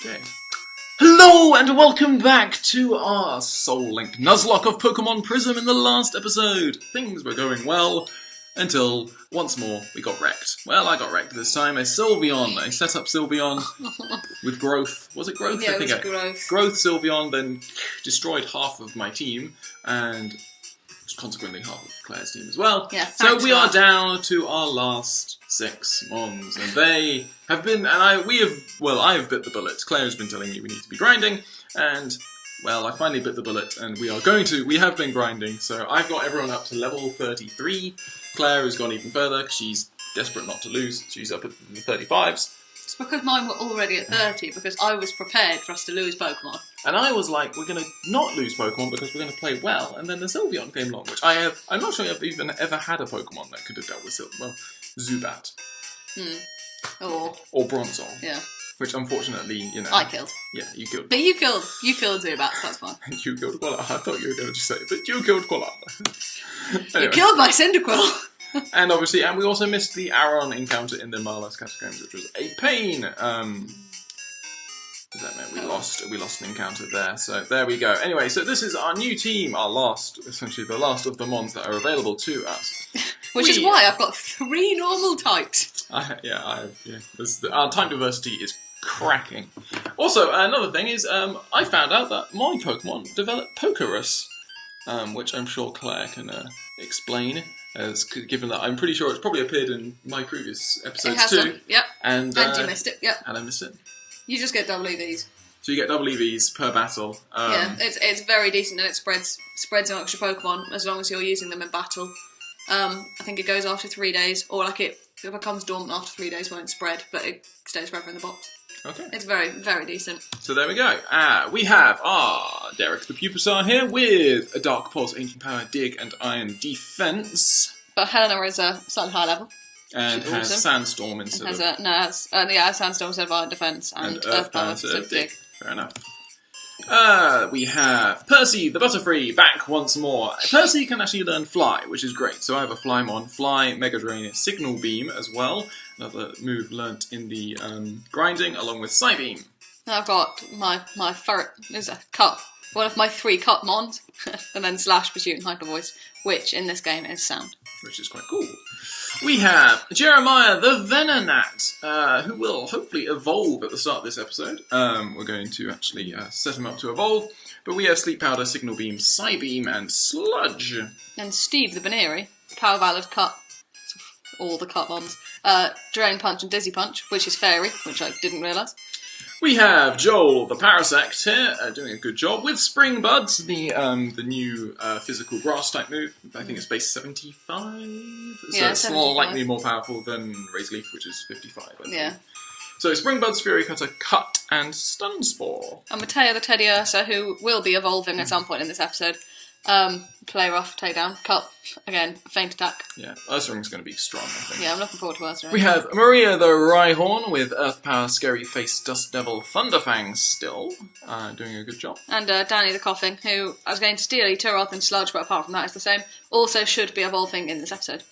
Okay. Hello and welcome back to our Soul Link Nuzlocke of Pokemon Prism. In the last episode, things were going well until once more we got wrecked. Well, I got wrecked this time. I set up Sylveon with Growth. Was it Growth? Yeah, I think it was Growth. Growth Sylveon then destroyed half of my team and consequently half of Claire's team as well. Yeah, so we are down to our last 6 Mons, and they have been, I have bit the bullet. Claire has been telling me we need to be grinding, and, well, I finally bit the bullet, and we have been grinding, so I've got everyone up to level 33. Claire has gone even further, because she's desperate not to lose. She's up at the 35s. It's because mine were already at 30, because I was prepared for us to lose Pokemon. And I was like, we're going to not lose Pokemon because we're going to play well. And then the Sylveon came along, which I'm not sure I've even ever had a Pokemon that could have dealt with Sylveon. Well, Zubat. Or Bronzor. Yeah. Which unfortunately, I killed. Yeah, you killed. But you killed Zubat, so that's fine. You killed Koala. I thought you were going to just say, but you killed Koala. Anyway. You killed my Cyndaquil. And obviously, we also missed the Aron encounter in the Marla's Catacombs, which was a pain. That meant we lost an encounter there, so there we go. Anyway, so this is our new team, essentially the last of the Mons that are available to us. Which is why I've got 3 normal types. Our type diversity is cracking. Also, another thing is, I found out that my Pokemon developed Pokerus, which I'm sure Claire can explain, given that I'm pretty sure it's probably appeared in my previous episodes too. Yep. And you missed it, yep. And I missed it. You just get double EVs. So you get double EVs per battle. Yeah, it's very decent, and it spreads an extra Pokemon as long as you're using them in battle. I think it goes after 3 days, or it becomes dormant after 3 days, won't spread, but it stays forever in the box. Okay. It's very, very decent. So there we go. We have Derek the Pupisaur here with a Dark Pulse, Ancient Power, Dig, and Iron Defense. But Helena is a slightly high level. And has awesome. Sandstorm instead of... Sandstorm instead of Iron Defense, and Earth Power instead of Dig. Fair enough. We have Percy the Butterfree back once more. Percy can actually learn Fly, which is great. So I have a Flymon, Fly, Mega Drain, Signal Beam as well. Another move learnt in the grinding, along with Psybeam. I've got my ferret is a Cup. One of my 3 Cup Mons, and then Slash, Pursuit, and Hyper Voice, which in this game is Sound. Which is quite cool. We have Jeremiah the Venonat, who will hopefully evolve at the start of this episode. We're going to actually set him up to evolve. But we have Sleep Powder, Signal Beam, Psybeam, and Sludge. And Steve the Baneri, Power Valid Cup, all the Cup Mons. Drain Punch and Dizzy Punch, which is Fairy, which I didn't realise. We have Joel the Parasect here, doing a good job with Spring Buds, the new physical grass type move. I think it's base 75, so it's slightly more powerful than Razor Leaf, which is 55. I think. Yeah. So Spring Buds, Fury Cutter, Cut, and Stun Spore. And Mateo the Teddy Ursa, who will be evolving at some point in this episode. Play Rough, Takedown, Cup, again, Faint Attack. Yeah, Ursaring's going to be strong, I think. Yeah, I'm looking forward to Ursaring. We have Maria the Rhyhorn with Earth Power, Scary Face, Dust Devil, Thunderfang still, doing a good job. And Danny the Coughing, who I was going to steal Eteroth and Sludge, but apart from that it's the same, also should be evolving in this episode.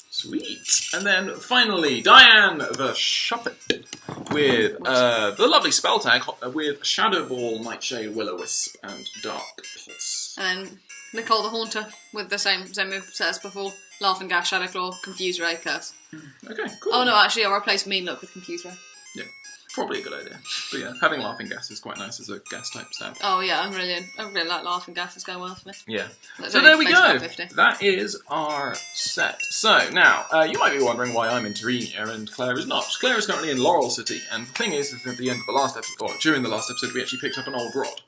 Sweet. And then finally, Diane the Shuppet with the lovely spell tag with Shadow Ball, Nightshade, Will-O-Wisp, and Dark Pulse. And then Nicole the Haunter with the same move set as before. Laughing Gas, Shadow Claw, Confuse Ray, Curse. Okay, cool. Oh no, actually I'll replace Mean Look with Confuse Ray. Yeah, probably a good idea. But yeah, having Laughing Gas is quite nice as a gas type stab. Oh yeah, I really like Laughing Gas, it's going well for me. Yeah. That's so there we go. That is our set. So now, you might be wondering why I'm in Terenia and Claire is not. Claire is currently in Laurel City, and the thing is at the end of the last episode, or during the last episode, we actually picked up an old rod.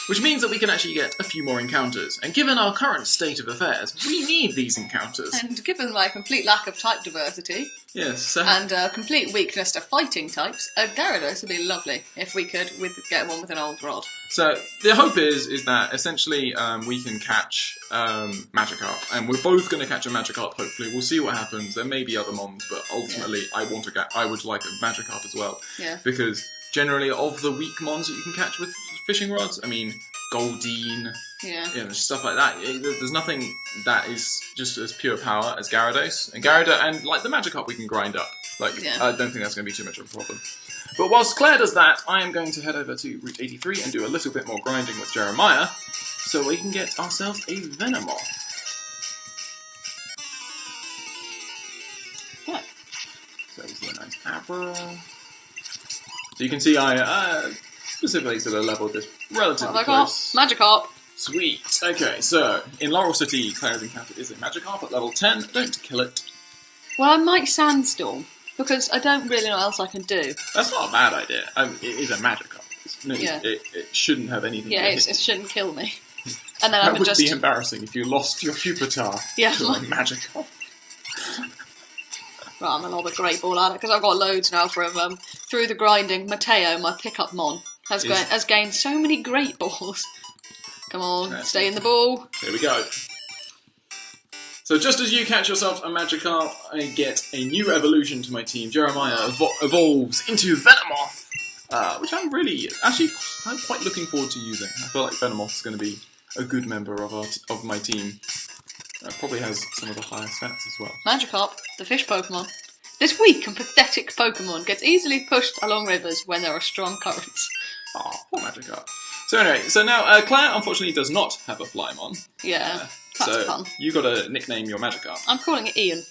Which means that we can actually get a few more encounters. And given our current state of affairs, we need these encounters. And given my complete lack of type diversity, yes, and complete weakness to fighting types, a Gyarados would be lovely if we could get one with an old rod. So the hope is that essentially we can catch Magikarp, and we're both going to catch a Magikarp. Hopefully, we'll see what happens. There may be other Mons, but ultimately, I would like a Magikarp as well. Yeah. Because generally, of the weak Mons that you can catch with fishing rods, I mean, Goldeen, stuff like that. There's nothing that is just as pure power as Gyarados. And like the Magikarp we can grind up. I don't think that's going to be too much of a problem. But whilst Claire does that, I am going to head over to Route 83 and do a little bit more grinding with Jeremiah, so we can get ourselves a Venomoth. Yeah. So we see a nice Abra. So you can see I specifically sort of leveled this relatively close. Magikarp. Sweet. Okay, so in Laurel City, Claire's encounter is a Magikarp at level 10. Don't kill it. Well, I might Sandstorm, because I don't really know what else I can do. That's not a bad idea. I mean, it is a Magikarp. It shouldn't have anything to hit. It shouldn't kill me. And then that would be embarrassing if you lost your Pupitar to a Magikarp. Right, I'm another great ball at it, because I've got loads now from through the grinding. Mateo, my pickup mon, has gained so many great balls. Come on, stay in the ball. Here we go. So just as you catch yourself a Magikarp, I get a new evolution to my team. Jeremiah evolves into Venomoth, which I'm quite looking forward to using. I feel like Venomoth is going to be a good member of my team. Probably has some of the higher stats as well. Magikarp, the fish Pokemon. This weak and pathetic Pokemon gets easily pushed along rivers when there are strong currents. Oh, poor Magikarp. So anyway, now Claire unfortunately does not have a Flymon. Yeah, that's fun. You got to nickname your Magikarp. I'm calling it Ian.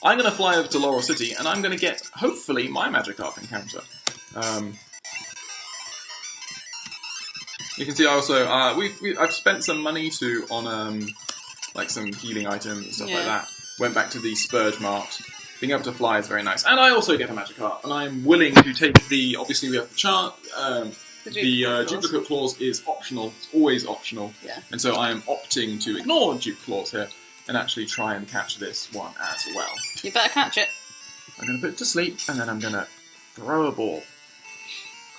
I'm going to fly over to Laurel City and I'm going to get, hopefully, my Magikarp encounter. You can see I also, I've spent some money on like some healing items and stuff like that. Went back to the Spurge marks. Being able to fly is very nice. And I also get a Magikarp, and I'm willing to take obviously we have the chart, the duplicate clause is optional, it's always optional. Yeah. And so I am opting to ignore duplicate clause here, and actually try and catch this one as well. You better catch it. I'm going to put it to sleep, and then I'm going to throw a ball.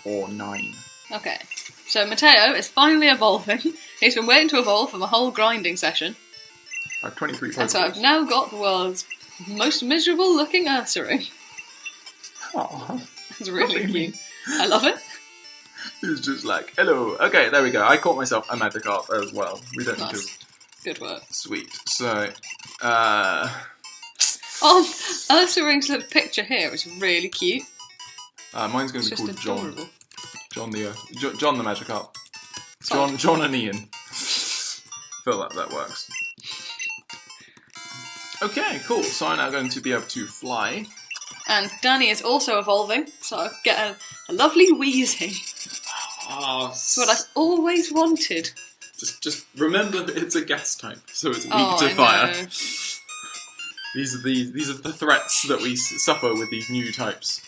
Or 9. Okay. So Mateo is finally evolving. He's been waiting to evolve for my whole grinding session. I have 23 Pokeballs. And so I've now got the world's most miserable looking Ursaring. Oh, It's really cute. I love it. It's just like, hello. Okay, there we go. I caught myself a Magikarp as well. We don't need to... Good work. Sweet. So, Ursaring's little picture here is really cute. Mine's going to be called adorable. John the Magikarp. John and Ian. Feel like that works. Okay, cool. So I'm now going to be able to fly. And Danny is also evolving, so I get a lovely Wheezing. That's what I've always wanted. Just remember that it's a gas type, so it's weak to fire. Know. These are the threats that we suffer with these new types.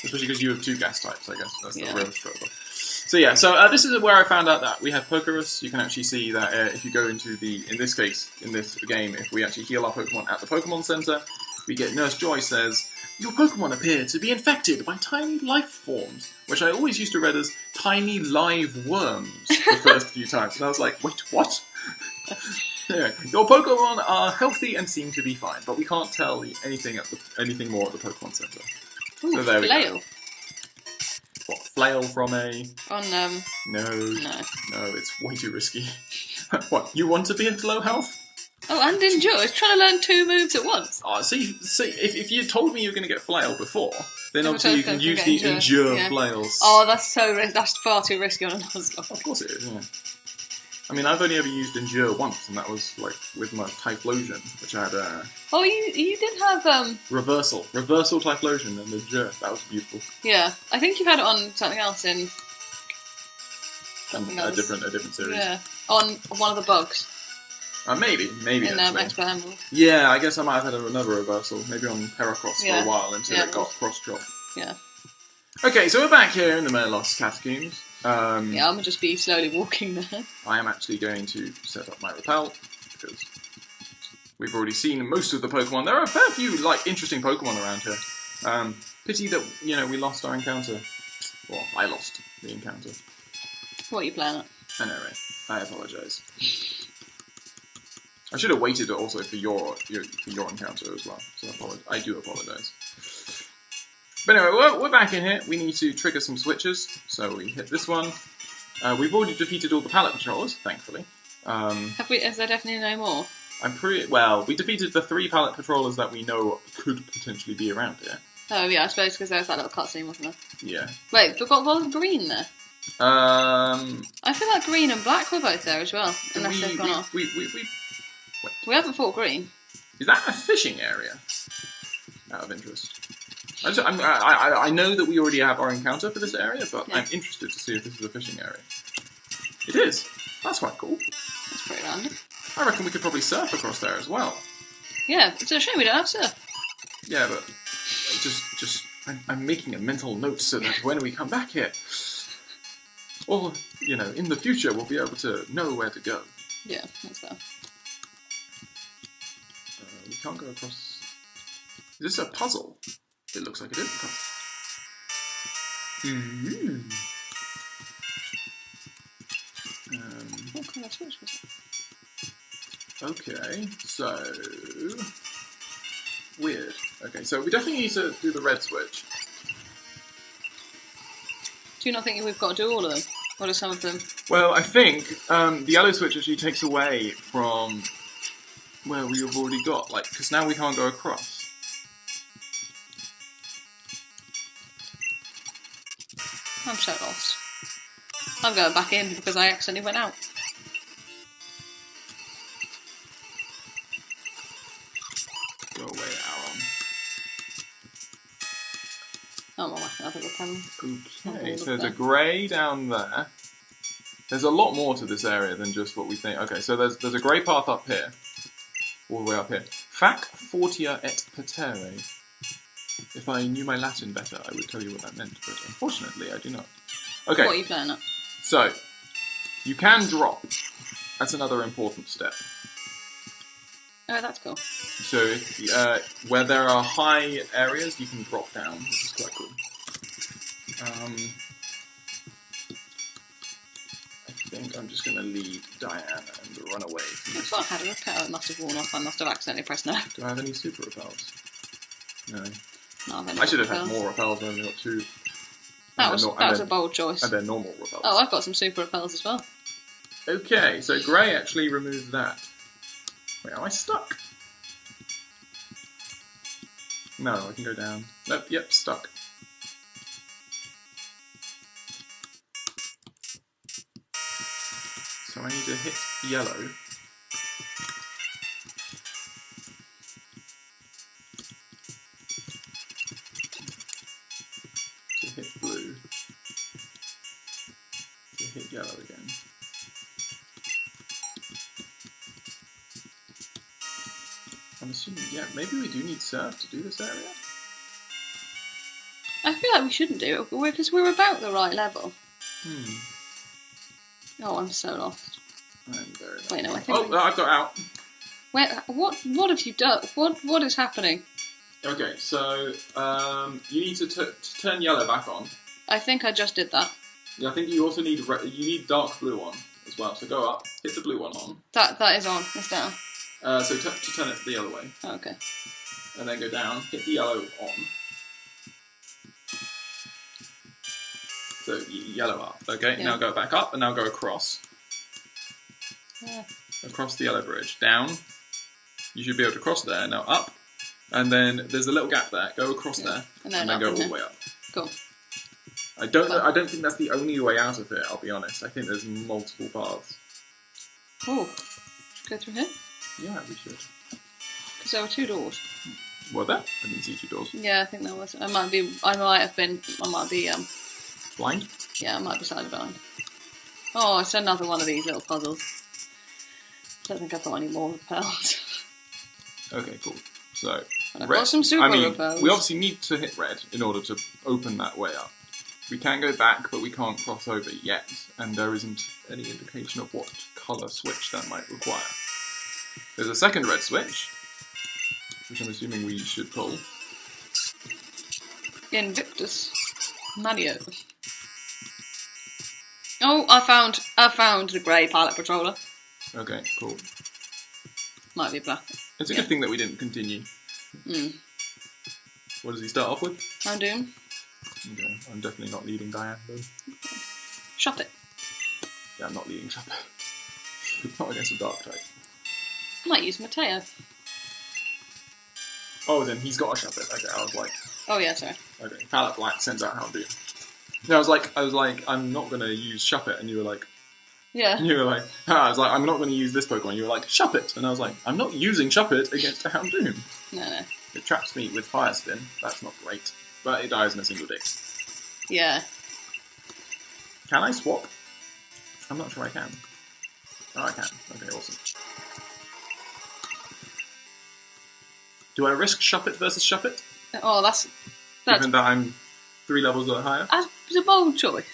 Especially because you have 2 gas types, I guess. That's the real struggle. So yeah, this is where I found out that we have Pokerus. You can actually see that if you go into in this game, if we actually heal our Pokemon at the Pokemon Center, we get Nurse Joy says, your Pokemon appear to be infected by tiny life forms, which I always used to read as tiny live worms the first few times. And I was like, wait, what? Anyway, your Pokemon are healthy and seem to be fine, but we can't tell anything more at the Pokemon Center. Ooh, so there we Flail. go. What, Flail from a... No, it's way too risky. What, you want to be at low health? Oh, and Endure. It's trying to learn 2 moves at once. Oh, see, if you told me you were going to get Flail before, then obviously you can use the Endure Flails. Oh, that's far too risky on a Nuzlocke. Of course it is, yeah. I mean, I've only ever used Endure once, and that was like with my Typhlosion, which I had Oh, you did have Reversal Typhlosion and Endure. That was beautiful. Yeah, I think you had it on something else in a different series. Yeah, on one of the bugs. Maybe in actually. Expert Emerald. Yeah, I guess I might have had another reversal, maybe on Heracross for a while until it got cross-chop. Yeah. Okay, so we're back here in the Murloc Catacombs. I'm gonna just be slowly walking there. I am actually going to set up my repel, because we've already seen most of the Pokemon. There are a fair few, interesting Pokemon around here. Pity that, we lost our encounter. Well, I lost the encounter. What are you playing at? Anyway, I apologise. I should have waited also for your encounter as well, so I do apologise. But anyway, we're back in here. We need to trigger some switches, so we hit this one. We've already defeated all the pallet patrollers, thankfully. Is there definitely no more? We defeated the 3 pallet patrollers that we know could potentially be around here. Oh yeah, I suppose because there was that little cutscene, wasn't there? Yeah. Wait, but what was green there? I feel like green and black were both there as well, unless they've gone off. We haven't fought green. Is that a fishing area? Out of interest. I know that we already have our encounter for this area, but I'm interested to see if this is a fishing area. It is. That's quite cool. That's pretty random. I reckon we could probably surf across there as well. Yeah, it's a shame we don't have surf. Yeah, but I'm making a mental note so that when we come back here, or, you know, in the future, we'll be able to know where to go. Yeah, that's fair. We can't go across... Is this a puzzle? It looks like it is a puzzle. What kind of switch was that? Okay, so... Weird. Okay, so we definitely need to do the red switch. Do you not think we've got to do all of them? What are some of them? Well, I think the yellow switch actually takes away from where we have already got, like, because now we can't go across. I'm so lost. I'm going back in because I accidentally went out. Go away, Aaron. Oh, well, I think we're coming. Okay, so there's a grey down there. There's a lot more to this area than just what we think. Okay, so there's a grey path up here. All the way up here. Fac fortia et petere. If I knew my Latin better, I would tell you what that meant, but unfortunately I do not. Okay. What are you playing at? So, you can drop. That's another important step. Oh, that's cool. So, if, where there are high areas, you can drop down, which is quite cool. I think I'm just going to leave Diane and run away from I this. thought I had a repel. It must have worn off. I must have accidentally pressed no. Do I have any super repels? No. No, I should have had more repels, I've only got 2. That was a bold choice. And they're normal repels. Oh, I've got some super repels as well. Okay, so grey actually removes that. Wait, am I stuck? No, I can go down. Nope, yep, stuck. So I need to hit yellow. To hit blue. To hit yellow again. I'm assuming, yeah, maybe we do need surf to do this area? I feel like we shouldn't do it because we're about the right level. Oh, I'm so lost. I'm very lost. Wait, no, I think. Oh, I've got out. Wait, what have you done? What is happening? Okay, so you need to turn yellow back on. I think I just did that. Yeah, I think you also need you need dark blue on as well. So go up, hit the blue one on. That is on. It's down. So to turn it the other way. Oh, okay. And then go down, hit the yellow on. So yellow up. Okay, Yeah. now go back up and now go across. Yeah. Across the yellow bridge. Down. You should be able to cross there. Now up. And then there's a little gap there. Go across there. And then go all the way up. Cool. I don't think that's the only way out of it, I'll be honest. I think there's multiple paths. Oh. Should we go through here? Yeah, we should. Because there were 2 doors. Were there? I didn't see 2 doors. Yeah, I think there was. I might be Blind? Yeah, I might be slightly blind. Oh, it's another one of these little puzzles. Don't think I've got any more repels. Okay, cool. So, I've got some super repels. we obviously need to hit red in order to open that way up. We can go back, but we can't cross over yet, and there isn't any indication of what colour switch that might require. There's a second red switch, which I'm assuming we should pull. Invictus Mario. Oh, I found the grey palette patroller. Okay, cool. Might be black. It's a good thing that we didn't continue. What does he start off with? Houndoom. Okay, I'm definitely not leading Diane though. Shut it. Yeah, I'm not leading Shopper. Not against a dark type. I might use Mateo. Oh, then he's got a Shopper. Okay, I was like, Oh yeah, sorry. Okay. Palette Black sends out Houndoom. Yeah, I was like, I'm not gonna use Shuppet, and you were like, Yeah. I was like, I'm not gonna use this Pokemon. You were like, Shuppet, and I was like, I'm not using Shuppet against a Houndoom. No. It traps me with Fire Spin. That's not great, but it dies in a single dig. Yeah. Can I swap? I'm not sure I can. Oh, I can. Okay, awesome. Do I risk Shuppet versus Shuppet? Oh, that's Given that I'm 3 levels higher? It's a bold choice.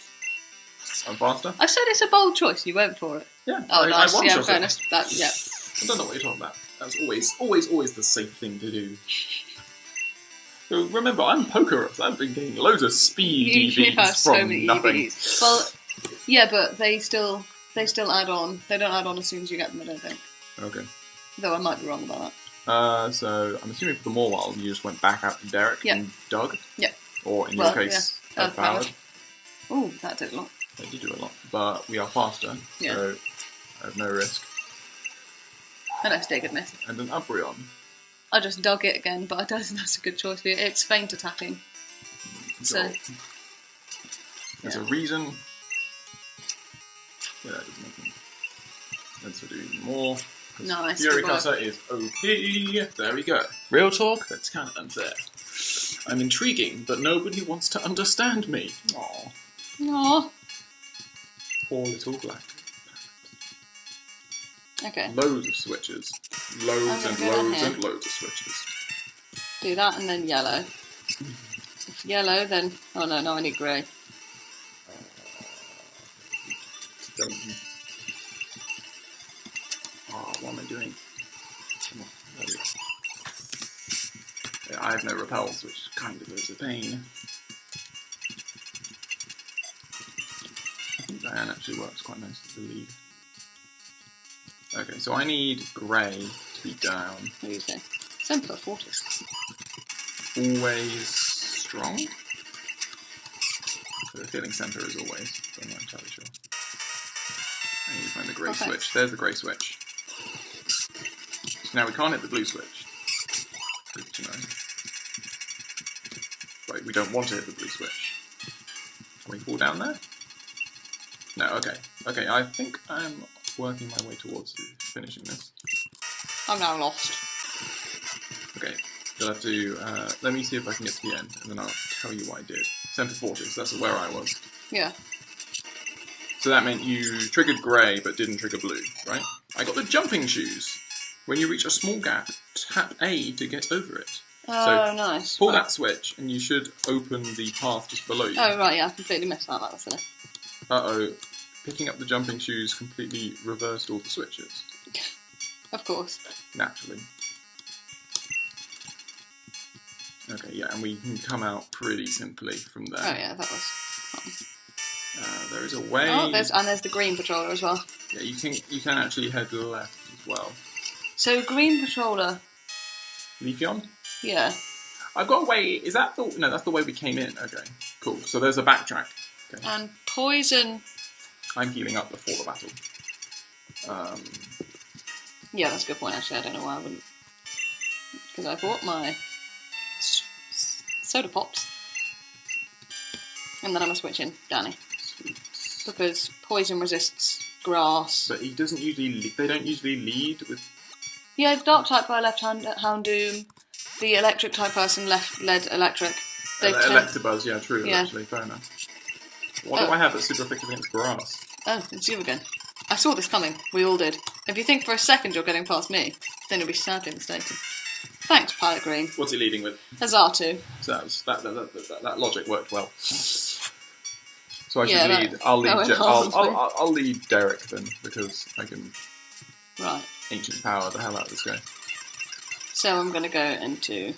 I'm faster? I said it's a bold choice. You went for it. Yeah. Oh, nice. I Yeah, fairness. Yeah. I don't know what you're talking about. That's always the safe thing to do. So remember, I'm Pokerus. I've been getting loads of speed You EVs have from so many nothing. EVs. Well, yeah, but they still add on. They don't add on as soon as you get them, I don't think. Okay. Though I might be wrong about that. So I'm assuming for the Morwile, you just went back out to Derek and Doug? Yeah. Or in your case, Earthpowered. Ooh, that did a lot. They did do a lot. But we are faster, so I have no risk. A nice dig, admit. And an Umbreon. I just dug it again, but I don't think that's a good choice for you. It's feint attacking. So. There's a reason. Yeah, that doesn't make sense. Let's do even more. Nice. Fury Cutter is OP. There we go. Real talk? That's kind of unfair. I'm intriguing, but nobody wants to understand me. Aww. Aww. Poor little black. Okay. Loads of switches. Loads and loads of switches. Do that and then yellow. If yellow, then... Oh no, I need grey. Oh, what am I doing? Come on, there we go. Yeah, I have no repels, which kind of is a pain. I think Diane actually works quite nicely to lead. Okay, so I need grey to be down. What do you say? Simpler Fortis. Always strong? So the feeling centre is always, but I'm not entirely sure. I need to find the grey switch. There's the grey switch. Now we can't hit the blue switch. Good to know. Right, we don't want to hit the blue switch. Can we fall down there? No, okay. Okay, I think I'm working my way towards finishing this. I'm now lost. Okay, you'll have to, let me see if I can get to the end, and then I'll tell you what I did. Centre Fortress, that's where I was. Yeah. So that meant you triggered grey, but didn't trigger blue, right? I got the jumping shoes. When you reach a small gap, tap A to get over it. Oh, so nice. Pull that switch, and you should open the path just below you. Oh, right, yeah, I completely missed that. That was silly. Uh-oh. Picking up the jumping shoes completely reversed all the switches. Of course. Naturally. Okay, yeah, and we can come out pretty simply from there. Oh, yeah, that was fun. There is a way... Oh, there's the green patroller as well. Yeah, you can actually head left as well. So, green patroller... Leafeon? Yeah. I've got a way... Is that the... No, that's the way we came in. Okay, cool. So there's a backtrack. Okay. And poison... I'm healing up before the battle. Yeah, that's a good point, actually. I don't know why I wouldn't. Because I bought my soda pops. And then I'm going to switch in Danny. Sweet. Because poison resists grass. But he doesn't usually... They don't usually lead with... Yeah, dark type by left hand Houndoom. The electric type person led electric. Electabuzz, yeah, true, yeah. Actually, fair enough. What do I have that's super effective against grass? Oh, it's you again. I saw this coming. We all did. If you think for a second you're getting past me, then you'll be sadly mistaken. Thanks, Pilot Green. What's he leading with? Azatu. So that logic worked well. So I should lead. I'll lead Derek then, because I can ancient power the hell out of this guy. So I'm going to go into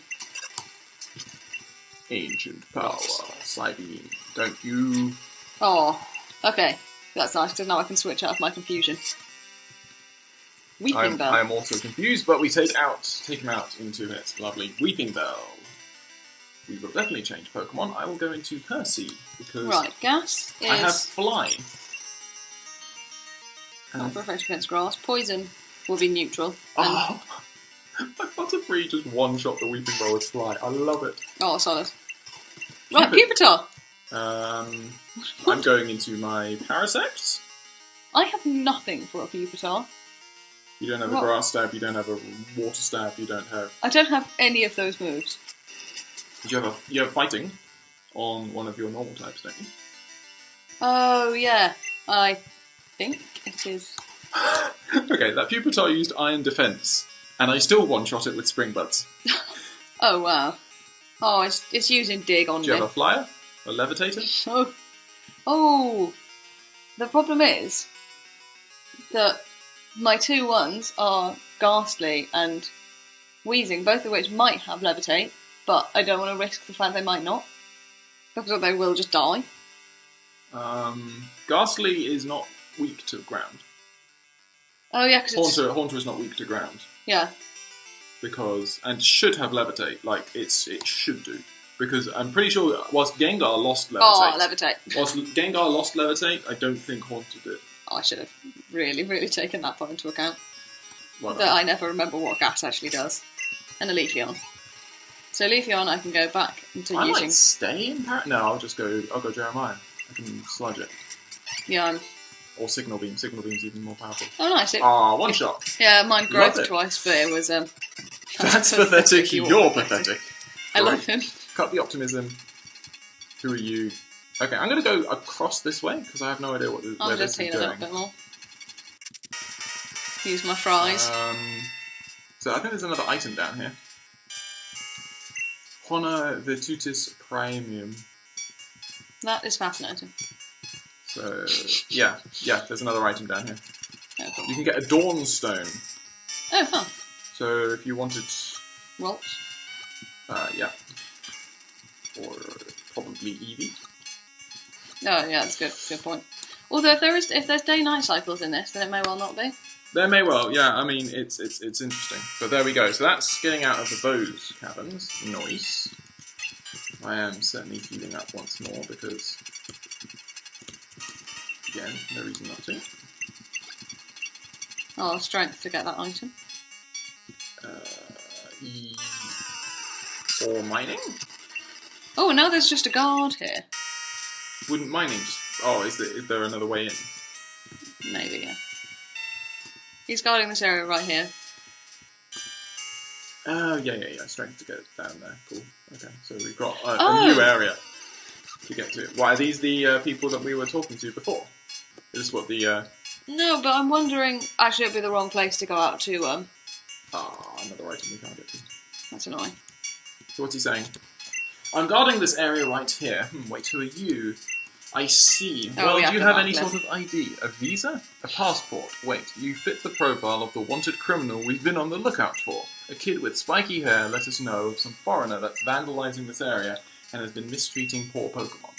ancient power, Psybeam. Don't you? Oh, okay. That's nice, because now I can switch out of my confusion. Weeping Bell. I am also confused, but we take him out into it. Lovely. Weeping Bell. We will definitely change Pokemon. I will go into Percy, because... Right, Gas is... I have Fly. Not for effective against grass. Poison will be neutral. Oh! My Butterfree just one-shot the Weeping Bell with Fly. I love it. Oh, solid. Right, Pupitar. I'm going into my Parasect. I have nothing for a Pupitar. You don't have a grass stab, you don't have a water stab, you don't have... I don't have any of those moves. You have fighting on one of your normal types, don't you? Oh, yeah. I think it is. Okay, that Pupitar used Iron Defense, and I still one-shot it with Spring Buds. Oh, wow. Oh, it's using Dig on me. Do you have a Flyer? A Levitator? Oh. The problem is that my 2-1s are Ghastly and Wheezing, both of which might have Levitate, but I don't want to risk the fact they might not, because they will just die. Ghastly is not weak to ground. Oh yeah, because Haunter is not weak to ground. Yeah. Because, and should have Levitate, like it should do. Because I'm pretty sure whilst Gengar lost Levitate... Oh, Levitate. Whilst Gengar lost Levitate, I don't think Haunter did. I should have really, really taken that part into account. Well, that I never remember what gas actually does. And a Leafeon. So Leafeon I can go back into I using... might stay in No, I'll go Jeremiah. I can sludge it. Yeah, Or Signal Beam. Signal Beam's even more powerful. Oh, nice. One shot. Yeah, mine growth twice, but it was... That's pathetic. You're pathetic. I love him. Cut the optimism. Who are you? Okay, I'm going to go across this way, because I have no idea where this is going. I'll just heal a little bit more. Use my fries. So I think there's another item down here. Honor Virtutis Premium. That is fascinating. So, yeah, there's another item down here. Oh, cool. You can get a Dawn Stone. Oh, fun. So if you wanted... Rolls? Yeah. Or probably Eevee. Oh, yeah, that's good. Good point. Although if there's day-night cycles in this, then it may well not be. There may well, yeah. I mean, it's interesting. But there we go. So that's getting out of the Bose caverns. Nice. I am certainly healing up once more because, again, no reason not to. Oh, strength to get that item. Or mining? Oh, now there's just a guard here. Wouldn't mining just... Oh, is there another way in? Maybe, yeah. He's guarding this area right here. Oh, yeah. Strength to get down there. Cool. Okay, so we've got a new area to get to. Why, are these the people that we were talking to before? Is this what the... No, but I'm wondering... Actually, it'd be the wrong place to go out to, another item we can't get to. That's annoying. So what's he saying? I'm guarding this area right here. Wait, who are you? I see. Well, do you have any sort of ID? A visa? A passport? Wait, you fit the profile of the wanted criminal we've been on the lookout for. A kid with spiky hair let us know of some foreigner that's vandalizing this area and has been mistreating poor Pokemon.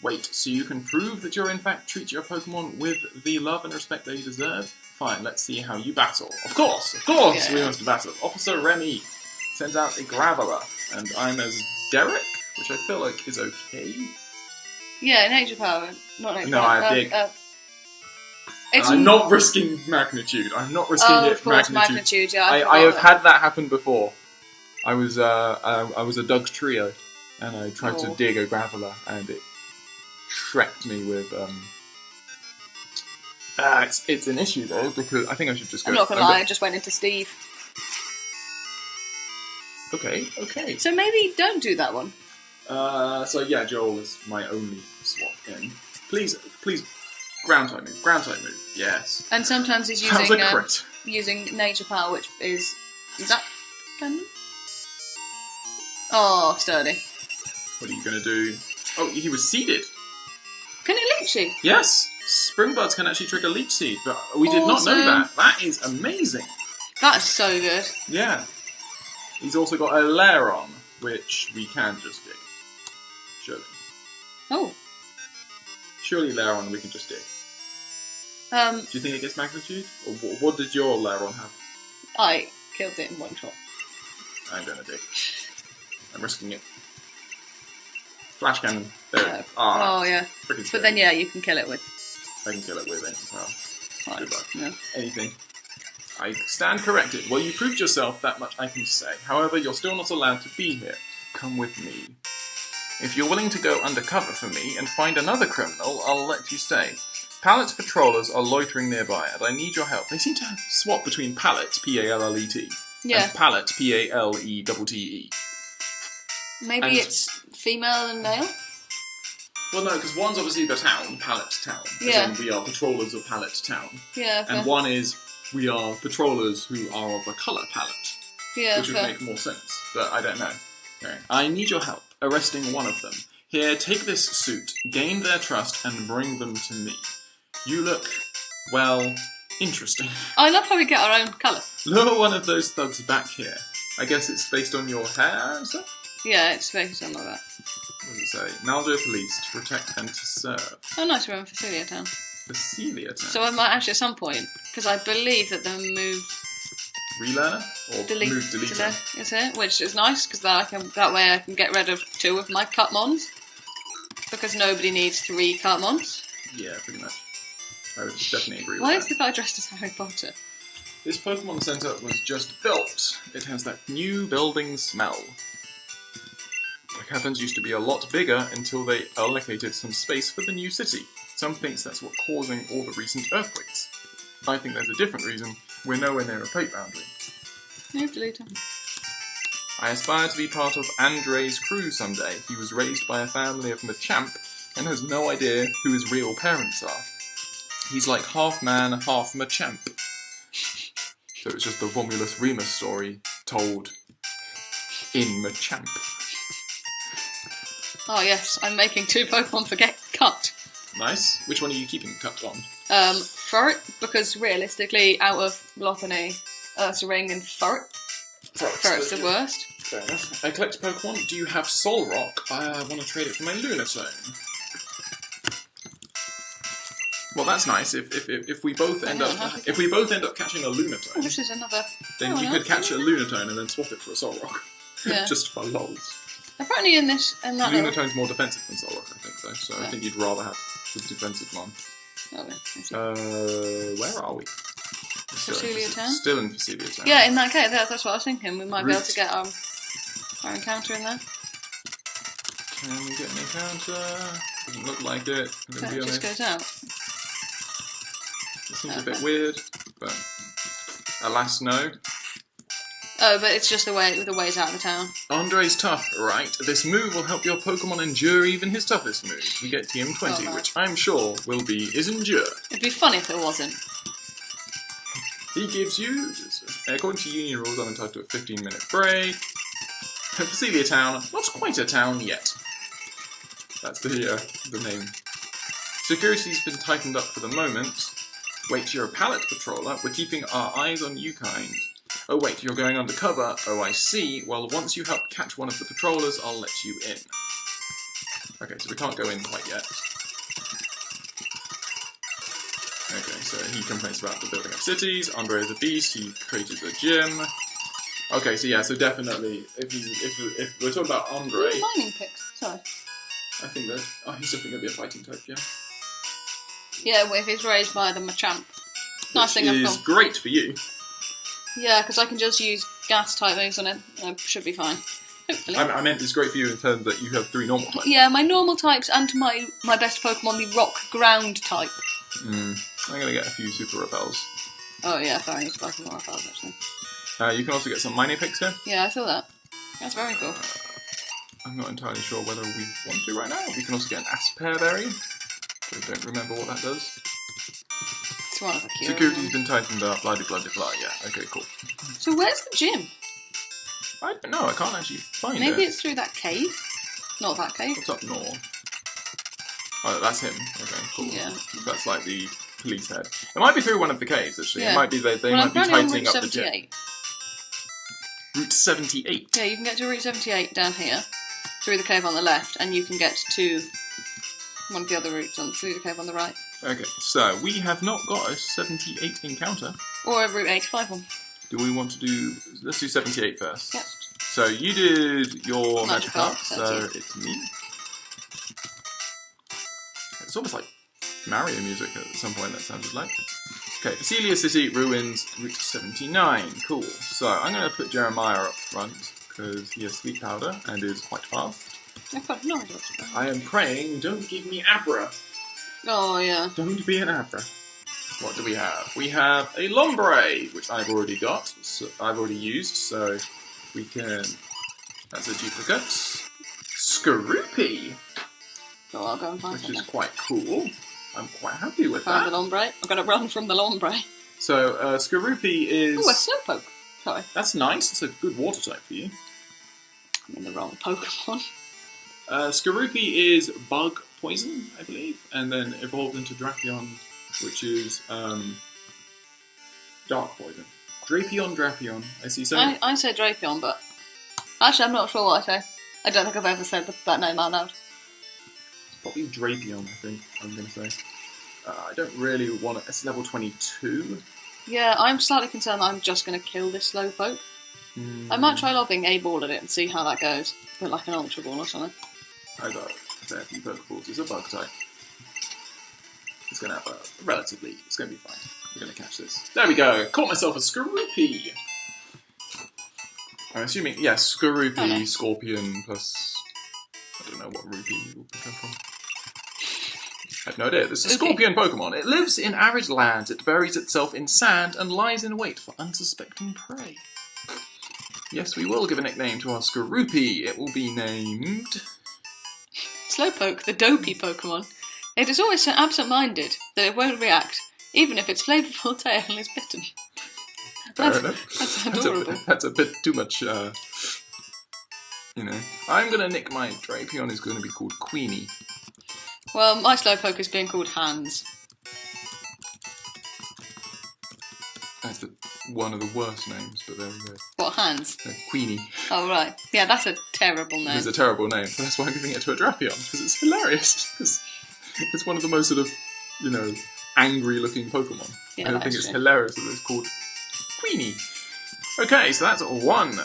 Wait, so you can prove that you're in fact treat your Pokemon with the love and respect they deserve? Fine, let's see how you battle. Of course, Yeah. we must battle. Officer Remy sends out a Graveler, and I'm as Derek, which I feel like is okay. Yeah, nature power. Not nature No, power. I dig. It's I'm not risking magnitude. I'm not risking it. Of course, magnitude. Yeah, I have had that happen before. I was a Doug's trio, and I tried to dig a Graveler, and it shreked me with It's an issue though, because I think I should just go. I'm not gonna lie, I just went into Steve. Okay. So maybe don't do that one. So yeah, Joel is my only swap in. Please, ground type move. Yes. And sometimes he's Sounds like a crit. using nature power, which is that can? Oh, sturdy. What are you gonna do? Oh, he was seeded. Can it leech you? Yes, Spring Buds can actually trigger Leech Seed, but we did not know that. That is amazing. That's so good. Yeah. He's also got a Lairon, which we can just dig. Surely. Oh. Surely Lairon we can just dig. Do you think it gets magnitude? Or what did your Lairon have? I killed it in one shot. I'm gonna dig. I'm risking it. Flash cannon. There. Oh yeah. But then yeah, you can kill it with. I can kill it with anything else. Right. Good luck. No. Anything. I stand corrected. Well, you proved yourself, that much I can say. However, you're still not allowed to be here. Come with me. If you're willing to go undercover for me and find another criminal, I'll let you stay. Pallet patrollers are loitering nearby, and I need your help. They seem to swap between pallet, P-A-L-L-E-T, Yeah. and pallet, P-A-L-E-T-T-E. Maybe And- it's female and male? Well, no, because one's obviously the town, Pallet Town. Yeah. As in, we are patrollers of Pallet Town. Yeah, fair. And one is, we are patrollers who are of a colour palette. Yeah, Which would fair. make more sense, but I don't know. Okay. I need your help arresting one of them. Here, take this suit, gain their trust, and bring them to me. You look, well, interesting. I love how we get our own colour. Lure one of those thugs back here. I guess it's based on your hair and stuff? Yeah, it's based on like that. What does it say? Naldo Police, to protect and to serve. Oh, nice, we're in Facilia Town. Facilia Town. So I might actually at some point, because I believe that the move Relearner? Or move deleter? Is it? Which is nice, because that way I can get rid of 2 of my Cutmons. Because nobody needs 3 Cutmons. Yeah, pretty much. I would definitely agree with Why that. is the guy dressed as Harry Potter? This Pokemon Center was just built. It has that new building smell. The caverns used to be a lot bigger until they allocated some space for the new city. Some thinks that's what's causing all the recent earthquakes. I think there's a different reason. We're nowhere near a plate boundary. Move deleter. I aspire to be part of Andre's crew someday. He was raised by a family of Machamp and has no idea who his real parents are. He's like half man, half Machamp. So it's just the Romulus Remus story told in Machamp. Oh yes, I'm making 2 Pokemon forget cut. Nice. Which one are you keeping cut on? Furret, because realistically, out of Lopunny, Ursaring and Furret, Furret's the worst. Fair enough. I collect Pokemon. Do you have Solrock? I want to trade it for my Lunatone. Well, that's nice. If we both end up catching a Oh, Lunatone, this is another. then you could catch a Lunatone and then swap it for a Solrock. Yeah. Just for lols. Apparently in this and that. Lunatone's more defensive than Solrock, I think, though. So I Yeah. think you'd rather have the defensive one. Oh, I see. Where are we? Facilia Town? Still in Facilia Town. Yeah, in that case, that's what I was thinking. We might be able to Route. get our encounter in there. Can we get an encounter? Doesn't look like it. I'm So gonna be it just honest. goes out. It seems a bit weird, but alas, no. Oh, but it's just the ways out of the town. Andre's tough, right? This move will help your Pokemon endure even his toughest moves. We get TM20, Oh, no. which I'm sure will be his endure. It'd be funny if it wasn't. He gives you, according to Union rules, I'm entitled to a 15-minute break. Facilia Town, not quite a town yet. That's the name. Security's been tightened up for the moment. Wait, you're a pallet patroller? We're keeping our eyes on you kind. Oh wait, you're going undercover? Oh, I see. Well, once you help catch one of the patrollers, I'll let you in. Okay, so we can't go in quite yet. Okay, so he complains about the building of cities. Andre is a beast. He created a gym. Okay, so yeah, so definitely, if we're talking about Andre, Mining picks. Sorry. I think that he's definitely gonna be a fighting type, yeah. Yeah, well, if he's raised by the Machamp. Nice Which thing I've is got. great for you. Yeah, because I can just use gas type moves on it. Should be fine. Hopefully. I meant it's great for you in terms that you have 3 normal types. Yeah, my normal types and my best Pokemon, the rock ground type. I'm gonna get a few super repels. Oh yeah, fair, I need to buy some more repels actually. You can also get some mining picks here. Yeah, I saw that. That's very cool. I'm not entirely sure whether we want to right now. We can also get an Asper berry. I don't remember what that does. It's one of the cure. Security's been tightened up, blah blah blah blah. Yeah, okay, cool. So where's the gym? I don't know, I can't actually find Maybe it. it's through that cave. Not that cave. What's up north? Oh, that's him. Okay, cool. Yeah. That's like the police head. It might be through one of the caves, actually. Yeah. It might be they Well, might I'm be currently on tightening Route up the gym. 78. Route 78. Yeah, you can get to Route 78 down here, through the cave on the left, and you can get to one of the other routes through the cave on the right. Okay, so we have not got a 78 encounter. Or a Route 85 one. Do we want to do... Let's do 78 first. Yeah. So you did your Magikarp, Magikarp, so that's it's me. It's almost like Mario music at some point, that sounded like. Okay, Facilia City, Ruins, Route 79. Cool. So I'm going to put Jeremiah up front, because he has Sleep Powder and is quite fast. I've got no idea. I am praying, don't give me Abra. Oh, yeah. Don't be an Abra. What do we have? We have a Lombre, which I've already got. So I've already used, so we can... That's a duplicate. Skorupi, Oh, I'll go and find which something. is quite cool. I'm quite happy with Found that. the Lombre. I've got to run from the Lombre. So, Skorupi is... Oh, a Slowpoke. Sorry. That's nice. It's a good water type for you. I'm in the wrong Pokemon. Skorupi is bug poison, I believe, and then evolved into Drapion, which is dark poison. Drapion. I see so. I say Drapion, but actually I'm not sure what I say. I don't think I've ever said that name out loud. Probably Drapion, I think I'm going to say. I don't really want it. It's level 22. Yeah, I'm slightly concerned that I'm just going to kill this Slowpoke. I might try lobbing a ball at it and see how that goes. But like an Ultra Ball or something. I got a fair few Pokeballs. It's a bug type. It's going to have a relatively... It's going to be fine. We're going to catch this. There we go. Caught myself a Skorupi. I'm assuming, yes, Skorupi, Oh, no. Scorpion, plus... I don't know what rupee will come from. I have no idea. This is a Scorpion Pokemon. It lives in arid lands. It buries itself in sand and lies in wait for unsuspecting prey. Yes, we will give a nickname to our Skorupi. It will be named... Slowpoke, the dopey Pokemon. It is always so absent-minded that it won't react, even if its flavourful tail is bitten. That's adorable. That's a bit too much, you know. I'm going to nick my Drapion. Is going to be called Queenie. Well, my Slowpoke is being called Hands. That's one of the worst names, but there we go. What, Hands? No, Queenie. Oh, right. Yeah, that's a terrible name. It's a terrible name, but that's why I'm giving it to a Drapion, because it's hilarious. Because it's one of the most sort of, you know, angry-looking Pokemon. Yeah, I think it's hilarious that it's called Queenie. Okay, so that's one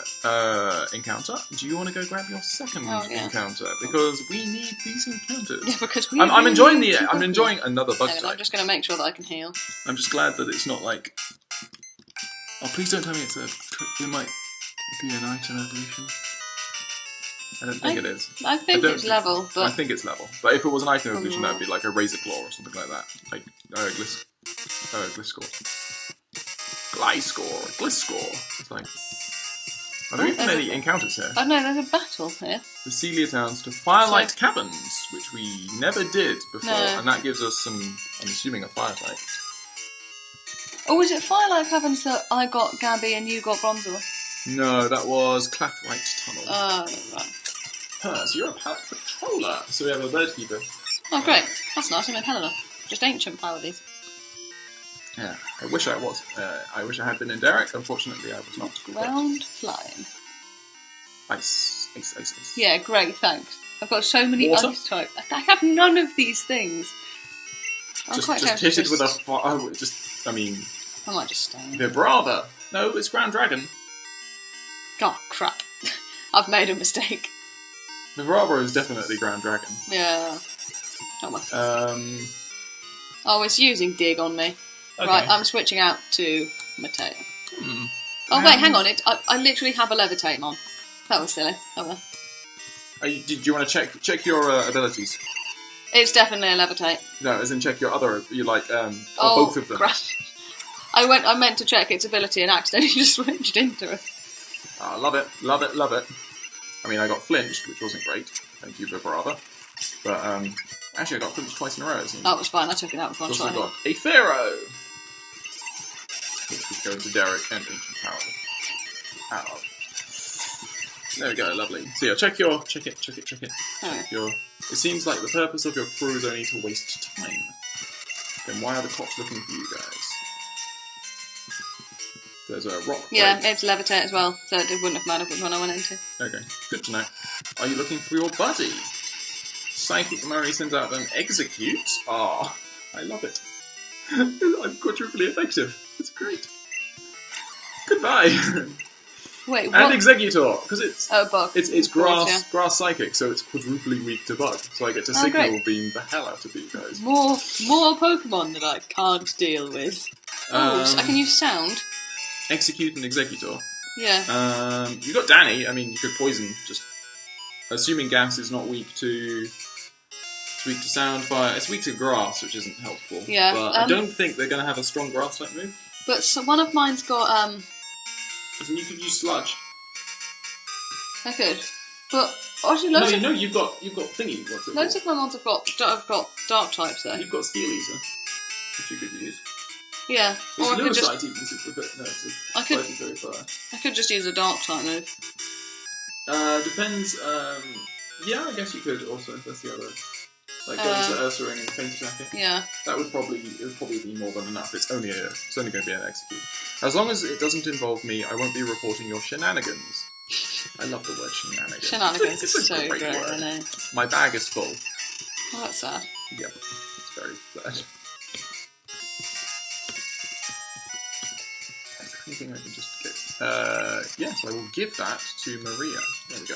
encounter. Do you want to go grab your second encounter? Because we need these encounters. Yeah, because I'm enjoying I'm enjoying another bug type. I'm just going to make sure that I can heal. I'm just glad that it's not like... Oh, please don't tell me it's a... It might be an item evolution. I don't think it is. I think it's level, but... I think it's level. But if it was an item evolution, that would be like a Razor Claw or something like that. Like, Gliscor. Gliscor. It's like... Are there even any encounters here? Oh no, there's a battle here. The Celia Towns to Firelight Caverns, which we never did before, and that gives us some, I'm assuming, a firefight. Oh, was it Firelight Caverns that I got Gabby and you got Bronzor? No, that was Clathlight Tunnel. Oh, right. So you're a Pallet Patroller. So we have a Bird Keeper. Oh, great. That's nice. I'm in Helena. Just ancient power these. Yeah, I wish I was. I wish I had been in Derek. Unfortunately, I was not. Ground flying. Ice. Yeah, great, thanks. I've got so many Water? ice types. I have none of these things. Just hit it with a I might just stay. Vibrava. No, it's Ground Dragon. Oh, crap. I've made a mistake. Vibrava is definitely Ground Dragon. Yeah. Oh, well. Oh, it's using Dig on me. Okay. Right, I'm switching out to Mateo. Oh, wait, hang on. I literally have a Levitate on. That was silly. Oh, well. Did you want to check your abilities? It's definitely a Levitate. No, as in check your other, both of them. Crap. I meant to check its ability and accidentally just switched into it. Oh, love it. I mean, I got flinched, which wasn't great. Thank you, Vibrava. But, actually I got flinched twice in a row. That was fine, I took it out with one also shot. got a Pharaoh! Which would go into Derek and Ancient Power. Ow. There we go, lovely. So yeah, check it. Okay. It seems like the purpose of your crew is only to waste time. Then why are the cops looking for you guys? There's a rock. Yeah, it's Levitate as well, so it wouldn't have mattered which one I went into. Okay, good to know. Are you looking for your buddy? Psychic Murray sends out an Execute. Ah, I love it. I'm quadruply effective. It's great. Goodbye. Wait, what? And Executor, because it's bug. It's grass psychic, so it's quadruply weak to bug. So I get to signal beam the hell out of you guys. More Pokemon that I can't deal with. So I can use sound. Execute and Executor. Yeah. You got Danny. I mean, you could poison just assuming gas is not weak to sound, fire. It's weak to grass, which isn't helpful. Yeah. But I don't think they're going to have a strong grass type move. But one of mine's got You could use sludge. I could, but actually No, you've got thingy. What's it loads called? of my mods have got dark types though. You've got Steelies, which you could use. Yeah. It's Or I could just even super bit. No, it's I could- slightly very far. I could just use a dark type move. Depends. Yeah, I guess you could also. If that's the other. Like going to Ursa and Faint Jacket. Yeah. It would probably be more than enough. It's only going to be an execute. As long as it doesn't involve me, I won't be reporting your shenanigans. I love the word shenanigans. Shenanigans It's is a so great great, word. I know. My bag is full. Oh, that's sad. Yep, it's very sad. Is there anything I can just get? Yes, I will give that to Maria. There we go.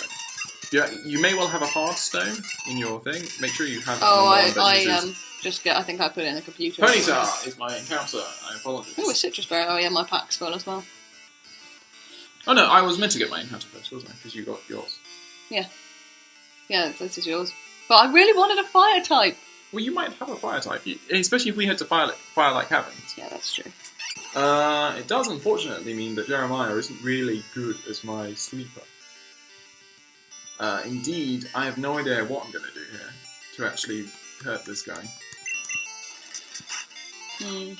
Yeah, you may well have a hard stone in your thing. Make sure you have it. Oh, on the one that I uses- just get. I think I put it in the computer. Ponyta is my encounter. I apologize. Oh, a citrus berry. Oh yeah, my pack's full as well. Oh no, I was meant to get my encounter first, wasn't I? Because you got yours. Yeah, this is yours. But I really wanted a fire type. Well, you might have a fire type, especially if we head to Firelight Caverns. Yeah, that's true. It does unfortunately mean that Jeremiah isn't really good as my sweeper. Indeed, I have no idea what I'm going to do here to actually hurt this guy. I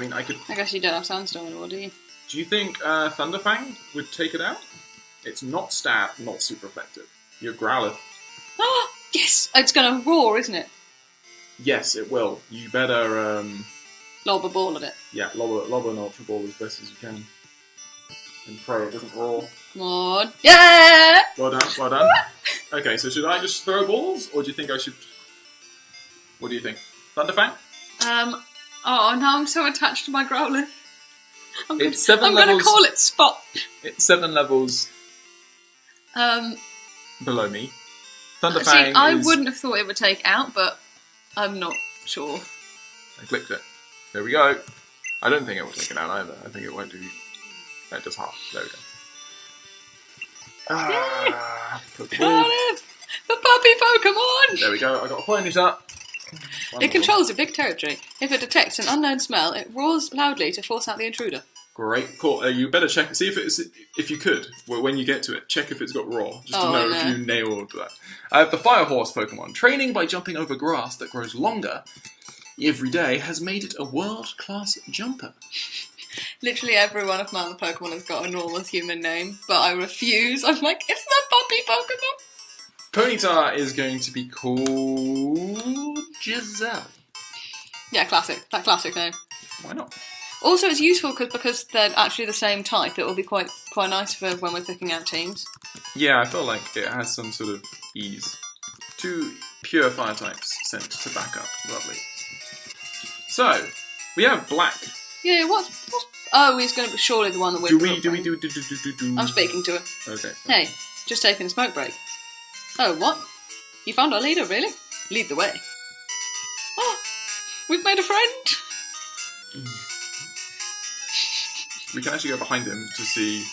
mean, I could... I guess you don't have Sandstorm anymore, do you? Do you think Thunderfang would take it out? It's not stab, not super effective. Your Growlithe. Ah, yes! It's going to roar, isn't it? Yes, it will. You better, Lob a ball at it. yeah, lob an Ultra Ball as best as you can. And pray it doesn't roar. Come on. Yeah! Well done, well done. Okay, so should I just throw balls, or do you think I should... What do you think? Thunderfang? Oh, now I'm so attached to my Growlithe. I'm going It's 7 levels... to call it Spot. It's 7 levels below me. Thunderfang I is... wouldn't have thought it would take out, but I'm not sure. I clicked it. There we go. I don't think it will take it out either. I think it won't do... It does half. There we go. Put the ball. Growlithe! The puppy Pokemon! There we go. I got a Ponyta. It controls a big territory. If it detects an unknown smell, it roars loudly to force out the intruder. Great, cool. You better check. See if you could, when you get to it, check if it's got raw, just to know if you nailed that. I have the Fire Horse Pokemon. Training by jumping over grass that grows longer every day has made it a world-class jumper. Literally every one of my other Pokemon has got a normal human name, but I refuse. I'm like, it's the puppy Pokemon. Ponyta is going to be called Giselle. Yeah, classic. That classic name. Why not? Also, it's useful because they're actually the same type. It will be quite nice for when we're picking out teams. Yeah, I feel like it has some sort of ease. 2 pure fire types sent to back up. Lovely. So, we have black. Yeah, what's oh, he's going to be surely the one that we're... Do. I'm speaking to him. Okay. Hey, just taking a smoke break. Oh, what? You found our leader, really? Lead the way. Oh, we've made a friend. We can actually go behind him to see.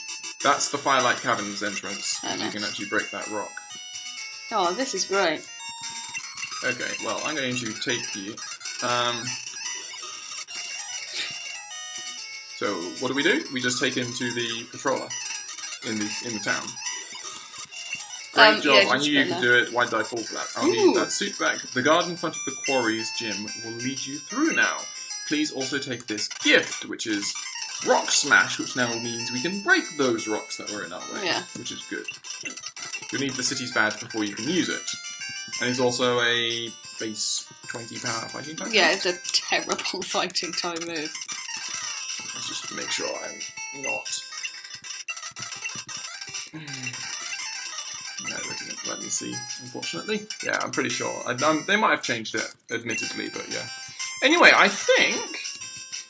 That's the Firelight Caverns entrance. Oh, You nice. can actually break that rock. Oh, this is great. Okay, well, I'm going to take you. So, what do? We just take him to the patroller in the town. Great job, yeah, I just knew you spin could there. do it. Why did I fall for that? I'll Ooh. need that suit back. The guard in front of the quarry's gym will lead you through now. Please also take this gift, which is Rock Smash, which now means we can break those rocks that were in our way, Yeah. which is good. You'll need the city's badge before you can use it. And it's also a base 20 power fighting type. Yeah, it's a terrible fighting type move. Let's just make sure I'm not... No, they didn't let me see, unfortunately. Yeah, I'm pretty sure. They might have changed it, admittedly, but yeah. Anyway, I think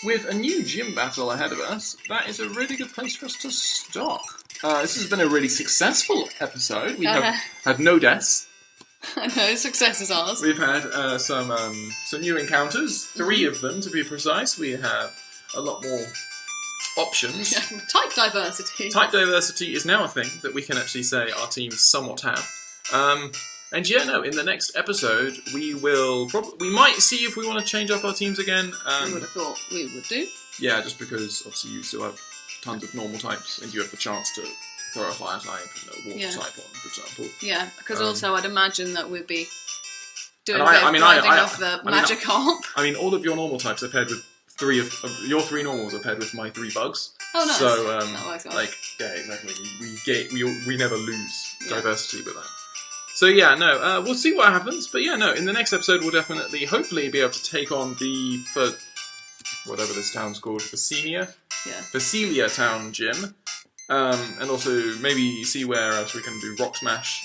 with a new gym battle ahead of us, that is a really good place for us to stop. This has been a really successful episode. We have had no deaths. I know, success is ours. We've had some new encounters, 3 of them to be precise. We have a lot more options. Type diversity. Type diversity is now a thing that we can actually say our teams somewhat have. And yeah, no, in the next episode, we might see if we want to change up our teams again. We would have thought we would do. Yeah, just because obviously you still have tons of normal types, and you have the chance to throw a fire type and a water type on, for example. Yeah, because also I'd imagine that we'd be doing And a bit of grinding off the Magikarp. I mean, all of your normal types are paired with your 3 normals are paired with my 3 bugs. Oh, nice. So, That works well. yeah, exactly. We never lose diversity with that. So yeah, no, we'll see what happens. But yeah, no, in the next episode we'll definitely, hopefully, be able to take on the, whatever this town's called, Facilia Town Gym. And also maybe see where else we can do Rock Smash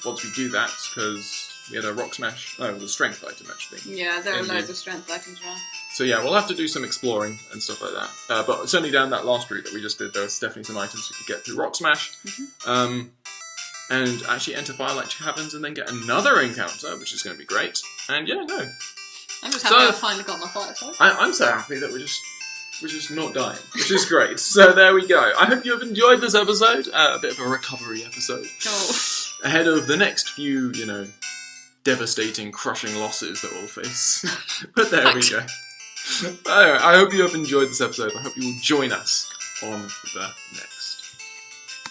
once we do that, because we had a Rock Smash, it was a strength item actually. Yeah, there are loads of strength items around. So yeah, we'll have to do some exploring and stuff like that. But certainly down that last route that we just did, there was definitely some items we could get through Rock Smash. And actually enter Firelight Caverns and then get another encounter, which is going to be great. And yeah, no. I'm just happy I finally got my fire type. I'm so happy that we're just not dying, which is great. So there we go. I hope you have enjoyed this episode. A bit of a recovery episode. Oh. Ahead of the next few, devastating, crushing losses that we'll face. But there we go. Anyway, I hope you have enjoyed this episode. I hope you will join us on the next.